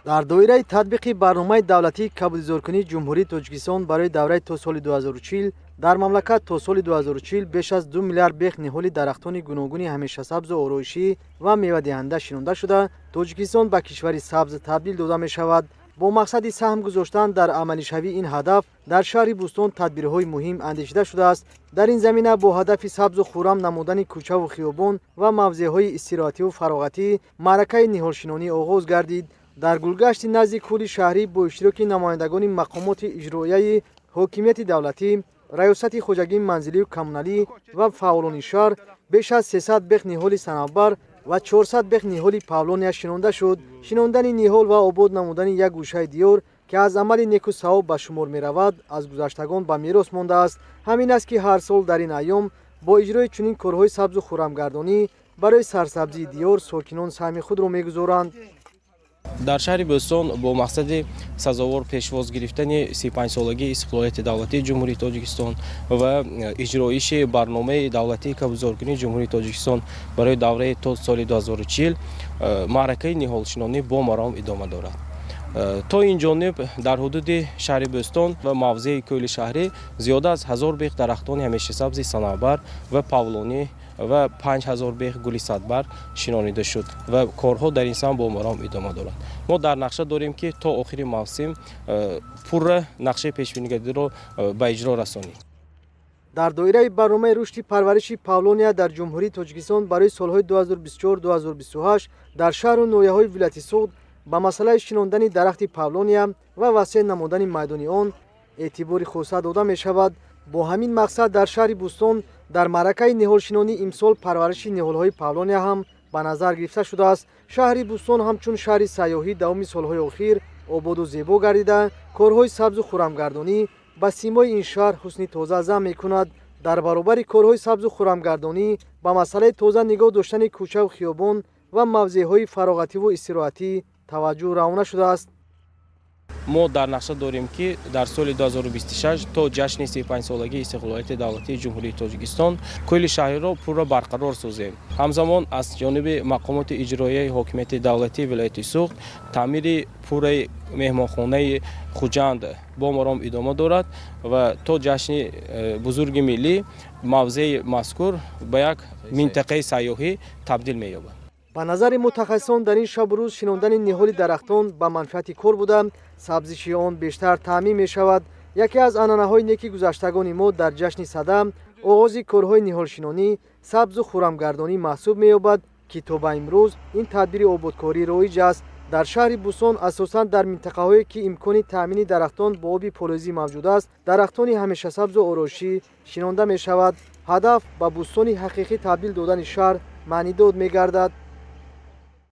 در دایره تطبیق برنامه دولتی کابلیزورکنی جمهوری تاجیکستان برای دوره تا سال 2040 در مملکت تا سال 2040 بیش از 2 میلیارد بیخ نهال درختان گوناگون همیشه سبز و آرایشی و میوه دهنده شناخته شده تاجیکستان به کشوری سبز تبدیل داده می شود. با مقصد سهم گذاشتن در عملی شوی این هدف در شهر بوستون تدبیرهای مهم اندیشیده شده است. در این زمینه با هدف سبز و خرم نمودن کوچه و خیابان و موضعهای استراحتی و فراغتی معرکه نهالشنانی آغاز گردید. در گلگشت نزدیک کولی شهری با اشتراک نمایندگان مقامات اجرایی حاکمیت دولتی، ریاست خوجگی منزلی و کمونالی و فعالان شهر بیش از 300 بیخ نهال صنوبر و 400 بیخ نهال پاولونیا شنانده شد. شناندن نهال و آباد نمودن یک گوشه دیار که از عمل نیک و ثواب به شمار می رود از گذشتگان به میراث مانده است. همین است که هر سال در این ایام با اجرای چنین کارهای سبز و خرمگردانی برای سرسبزی دیار ساکنان سهم خود را می‌گذارند. در شهر بوستون با مقصد سزاوار پیشواز گرفتن 35 سالگی استقلالیت دولتی جمهوری تاجیکستان و اجرایش برنامه دولتی کابلیزورکنی جمهوری تاجیکستان برای دوره تا سال 2040 معرکه نهالشنانی با مرام ادامه دارد. تا این جانب در حدود شهر بوستون و موضع کولی شهری زیاده از 1000 بیخ درختان همیشه سبز صنوبر و پاولونی و 5000 بیخ گل صدبر شنانیده شد و کارها در این سمت با مرام ادامه دارد. ما در نقشه داریم که تا آخر موسم پر نقشه پیشبینی را به اجرا رسانیم. در دایره برنامه رشد پرورش پاولونیا در جمهوری تاجیکستان برای سالهای 2024-2028 در شهر و نویه‌های ولایت سوخت با مسئله شناندن درخت پاولونیا و وسیع نمودن میدان آن اعتبار خاص داده می شود. با همین مقصد در شهر بوستون در معرکه نهالشنانی امسال پرورش نهال‌های پاولونیا هم به نظر گرفته شده است. شهر بوستون همچون شهر سیاحی دوام سالهای اخیر آباد و زیبا گردیده کارهای سبز و خرمگردانی به سیمای این شهر حسن تازه ضم می‌کند. در برابر کارهای سبز و خرمگردانی به مسئله تازه نگاه داشتن کوچه و خیابان و موضع‌های فراغتی و استراحتی توجه روانه شده است. ما در نقشه داریم که در سال 2026 تا جشن 35 سالگی استقلالیت دولتی جمهوری تاجیکستان کل شهر را پورا برقرار سازیم. همزمان از جانب مقامات اجرایی حاکمیت دولتی ولایت سوخت تعمیر پور مهمانخانه خوجند با مرام ادامه دارد و تا جشن بزرگ ملی موضع مذکور به یک منطقه سیاحی تبدیل می‌یابد. به نظر متخصصان در این شب و روز شناندن نهال درختان به منفعت کار بوده سبزیشی آن بیشتر تعمیم می شود. یکی از عنعنه‌های نیکی گذشتگان ما در جشن صدم آغاز کارهای نهالشنانی سبز و خرمگردانی محسوب می یابد که تا به امروز این تدبیر آبادکاری رایج است. در شهر بوستون اساساً در منطقه‌هایی که امکان تامین درختان با آب فلزی موجود است درختان همیشه سبز و آرایشی شنانده می شود. هدف به بوستان حقیقی تبدیل دادن شهر معنی داد می گردد.